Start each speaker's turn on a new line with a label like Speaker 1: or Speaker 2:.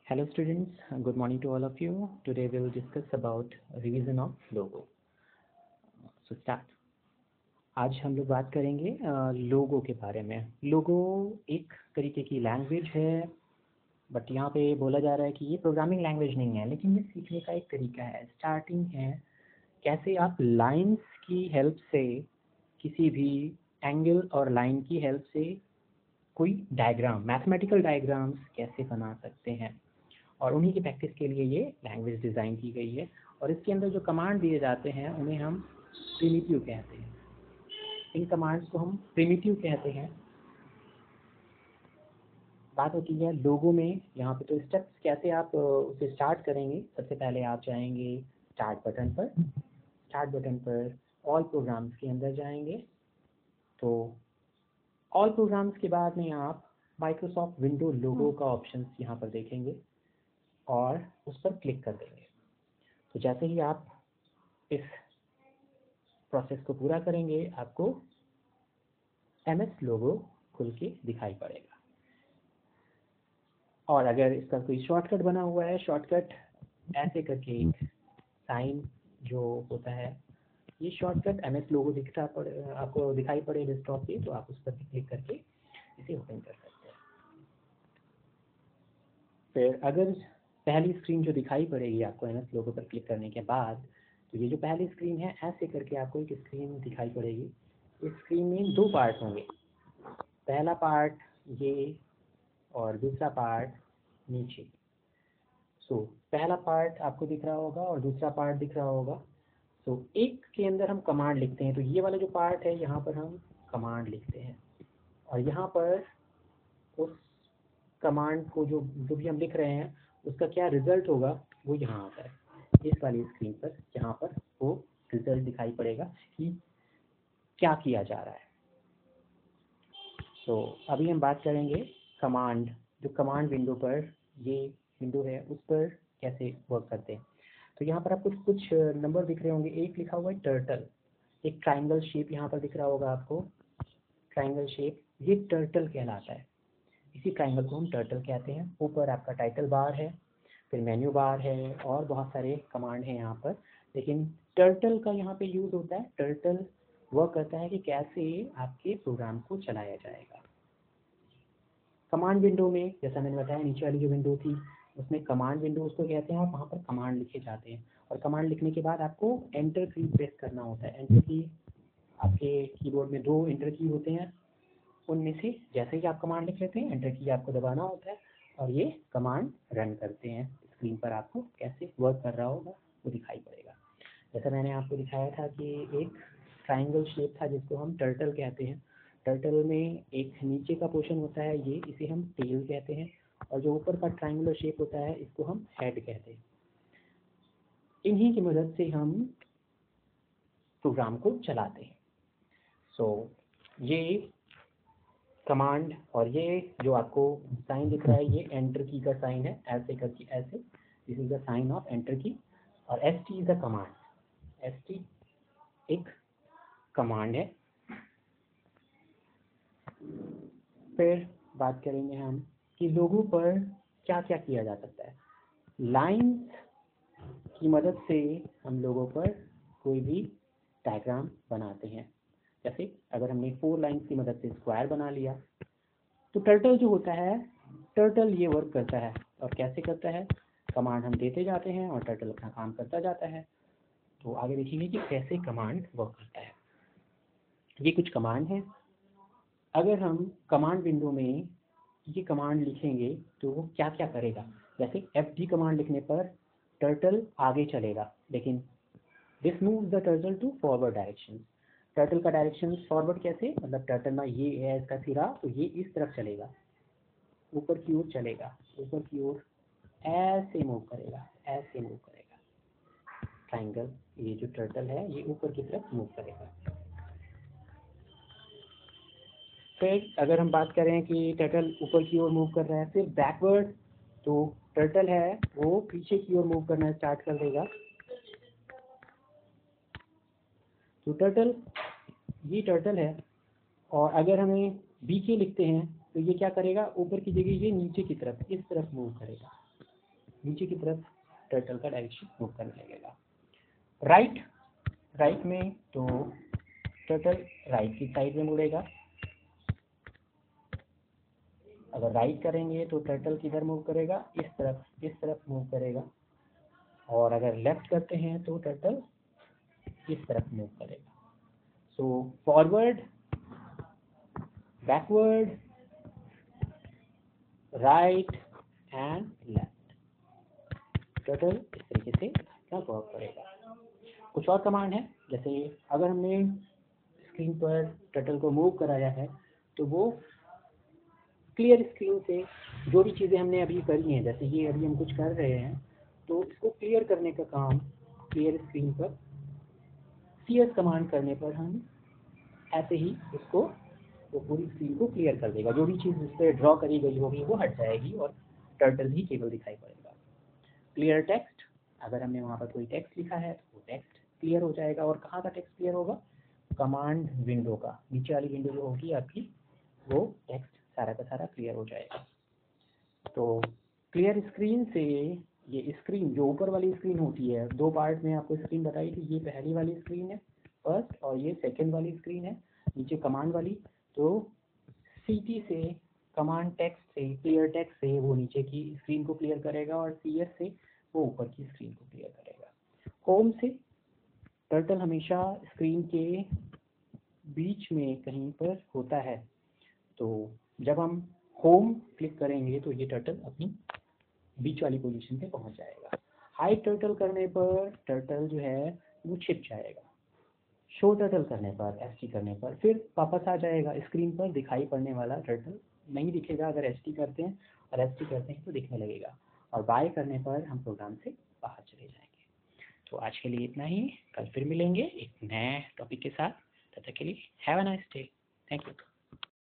Speaker 1: Hello students, good morning to all of you. Today we will discuss about revision of logo. So start. आज हम लोग बात करेंगे लोगो के बारे में। लोगो एक तरीके की लैंग्वेज है, बट यहाँ पे बोला जा रहा है कि ये प्रोग्रामिंग लैंग्वेज नहीं है, लेकिन ये सीखने का एक तरीका है, स्टार्टिंग है। कैसे आप लाइंस की हेल्प से, किसी भी एंगल और लाइन की हेल्प से कोई डायग्राम, मैथमेटिकल डायग्राम्स कैसे बना सकते हैं, और उन्हीं की प्रैक्टिस के लिए ये लैंग्वेज डिज़ाइन की गई है। और इसके अंदर जो कमांड दिए जाते हैं उन्हें हम प्रिमिटिव कहते हैं। इन कमांड्स को हम प्रिमिटिव कहते हैं। बात होती है लोगो में। यहाँ पे तो स्टेप्स कैसे आप उसे स्टार्ट करेंगे। सबसे पहले आप जाएंगे स्टार्ट बटन पर। स्टार्ट बटन पर ऑल प्रोग्राम्स के अंदर जाएंगे, तो ऑल प्रोग्राम्स के बाद में आप माइक्रोसॉफ्ट विंडो लोगो का ऑप्शन यहाँ पर देखेंगे और उस पर क्लिक कर देंगे। तो जैसे ही आप इस प्रोसेस को पूरा करेंगे, आपको MS लोगो खुल के दिखाई पड़ेगा। और अगर इसका कोई शॉर्टकट बना हुआ है, शॉर्टकट ऐसे करके एक साइन जो होता है, ये शॉर्टकट MS लोगो आपको दिखाई पड़े डेस्कटॉप पे, तो आप उस पर क्लिक करके इसे ओपन कर सकते हैं। फिर अगर पहली स्क्रीन जो दिखाई पड़ेगी आपको MS लोगो पर क्लिक करने के बाद, तो ये जो पहली स्क्रीन है, ऐसे करके आपको एक स्क्रीन दिखाई पड़ेगी। इस स्क्रीन में दो पार्ट होंगे, पहला पार्ट ये और दूसरा पार्ट नीचे। सो पहला पार्ट आपको दिख रहा होगा और दूसरा पार्ट दिख रहा होगा। सो एक के अंदर हम कमांड लिखते हैं, तो ये वाला जो पार्ट है यहाँ पर हम कमांड लिखते हैं, और यहाँ पर उस कमांड को जो भी हम लिख रहे हैं उसका क्या रिजल्ट होगा वो यहाँ आता है इस वाली स्क्रीन पर। यहाँ पर वो रिजल्ट दिखाई पड़ेगा कि क्या किया जा रहा है। तो अभी हम बात करेंगे कमांड, जो कमांड विंडो पर ये विंडो है उस पर कैसे वर्क करते हैं। तो यहाँ पर आपको कुछ नंबर दिख रहे होंगे। एक लिखा हुआ है टर्टल, एक ट्राइंगल शेप यहाँ पर दिख रहा होगा आपको, ट्राइंगल शेप, ये टर्टल कहलाता है। इसी ट्राइंगल को हम टर्टल कहते हैं। ऊपर आपका टाइटल बार है, फिर मेन्यू बार है, और बहुत सारे कमांड हैं यहाँ पर, लेकिन टर्टल का यहाँ पे यूज़ होता है। टर्टल वर्क करता है कि कैसे आपके प्रोग्राम को चलाया जाएगा। कमांड विंडो में जैसा मैंने बताया, नीचे वाली जो विंडो थी उसमें कमांड विंडो उसको कहते हैं, और वहाँ पर कमांड लिखे जाते हैं। और कमांड लिखने के बाद आपको एंटर की प्रेस करना होता है। एंटर की, आपके कीबोर्ड में दो एंटर की होते हैं, उनमें से जैसे ही आप कमांड लिख लेते हैं, एंटर की आपको दबाना होता है और ये कमांड रन करते हैं। स्क्रीन पर आपको कैसे वर्क कर रहा होगा वो दिखाई पड़ेगा। जैसा मैंने आपको दिखाया था कि एक ट्राइंगल शेप था जिसको हम टर्टल कहते हैं। टर्टल में एक नीचे का पोर्शन होता है, ये इसे हम टेल कहते हैं, और जो ऊपर का ट्राइंगुलर शेप होता है इसको हम हेड कहते हैं। इन्हीं की मदद से हम प्रोग्राम को चलाते हैं। सो ये कमांड और ये जो आपको साइन दिख रहा है, ये एंटर की का साइन है, ऐसे करके ऐसे, this is the sign of enter की। और ST is the command. ST एक कमांड है। फिर बात करेंगे हम कि लोगों पर क्या क्या किया जा सकता है। लाइंस की मदद से हम लोगों पर कोई भी डायग्राम बनाते हैं। जैसे अगर हमने 4 लाइंस की मदद से स्क्वायर बना लिया, तो टर्टल जो होता है, टर्टल ये वर्क करता है। और कैसे करता है, कमांड हम देते जाते हैं और टर्टल अपना काम करता जाता है। तो आगे देखिए कि कैसे कमांड वर्क करता है। ये कुछ कमांड है। अगर हम कमांड विंडो में ये कमांड लिखेंगे तो वो क्या क्या करेगा। जैसे FD कमांड लिखने पर टर्टल आगे चलेगा, लेकिन this moves the turtle to forward direction. Turtle का डायरेक्शन फॉरवर्ड कैसे, मतलब टर्टल में ये है इसका सिरा, तो ये इस तरफ चलेगा, ऊपर की ओर चलेगा, ऊपर की ओर ऐसे मूव करेगा, ऐसे मूव करेगा। ट्राइंगल, ये जो टर्टल है ये ऊपर की तरफ मूव करेगा। फिर अगर हम बात करें कि टर्टल ऊपर की ओर मूव कर रहा है, फिर बैकवर्ड, तो टर्टल है वो पीछे की ओर मूव करना स्टार्ट कर देगा। तो टर्टल, ये टर्टल है। और अगर हमें BK लिखते हैं तो ये क्या करेगा, ऊपर की जगह ये नीचे की तरफ, इस तरफ मूव करेगा। नीचे की तरफ टर्टल का डायरेक्शन मूव करने लगेगा। राइट में तो टर्टल राइट की साइड में मुड़ेगा। अगर राइट करेंगे तो टर्टल किधर मूव करेगा, इस तरफ मूव करेगा। और अगर लेफ्ट करते हैं तो टर्टल इस तरफ मूव करेगा। So forward, backward, right and left, turtle इस तरीके से अपना वर्क करेगा। कुछ और कमांड है, जैसे अगर हमने स्क्रीन पर टर्टल को मूव कराया है तो वो क्लियर स्क्रीन से जो भी चीज़ें हमने अभी करी हैं, जैसे ये अभी हम कुछ कर रहे हैं, तो इसको क्लियर करने का काम क्लियर स्क्रीन पर CS कमांड करने पर हम ऐसे ही उसको वो पूरी स्क्रीन को क्लियर कर देगा। जो भी चीज़ उस पर ड्रॉ करी गई होगी वो हट जाएगी और टर्टल ही केवल दिखाई पड़ेगा। क्लियर टेक्स्ट, अगर हमने वहाँ पर कोई टेक्स्ट लिखा है तो वो टेक्स्ट क्लियर हो जाएगा। और कहाँ का टेक्स्ट क्लियर होगा, कमांड विंडो का नीचे वाली विंडो जो होगी आपकी, वो टेक्स्ट सारा का सारा क्लियर हो जाएगा। तो क्लियर स्क्रीन से ये स्क्रीन जो ऊपर वाली स्क्रीन होती है, दो पार्ट में आपको स्क्रीन बताई थी, ये पहली वाली स्क्रीन है फर्स्ट और ये सेकंड वाली स्क्रीन है नीचे कमांड वाली। तो CT से कमांड टेक्स्ट से क्लियर टेक्स्ट से वो नीचे की स्क्रीन को क्लियर करेगा और CS से वो ऊपर की स्क्रीन को क्लियर करेगा। होम से टर्टल हमेशा स्क्रीन के बीच में कहीं पर होता है, तो जब हम होम क्लिक करेंगे तो ये टर्टल अपनी बीच वाली पोजीशन पे पहुंच जाएगा। हाइड टर्टल करने पर टर्टल जो है वो छिप जाएगा। शो टर्टल करने पर, ST करने पर फिर वापस आ जाएगा स्क्रीन पर, दिखाई पड़ने वाला टर्टल नहीं दिखेगा। अगर ST करते हैं और ST करते हैं तो दिखने लगेगा। और बाय करने पर हम प्रोग्राम से बाहर चले जाएंगे। तो आज के लिए इतना ही, कल फिर मिलेंगे एक नए टॉपिक के साथ। तब तक के लिए have a nice day. Thank you.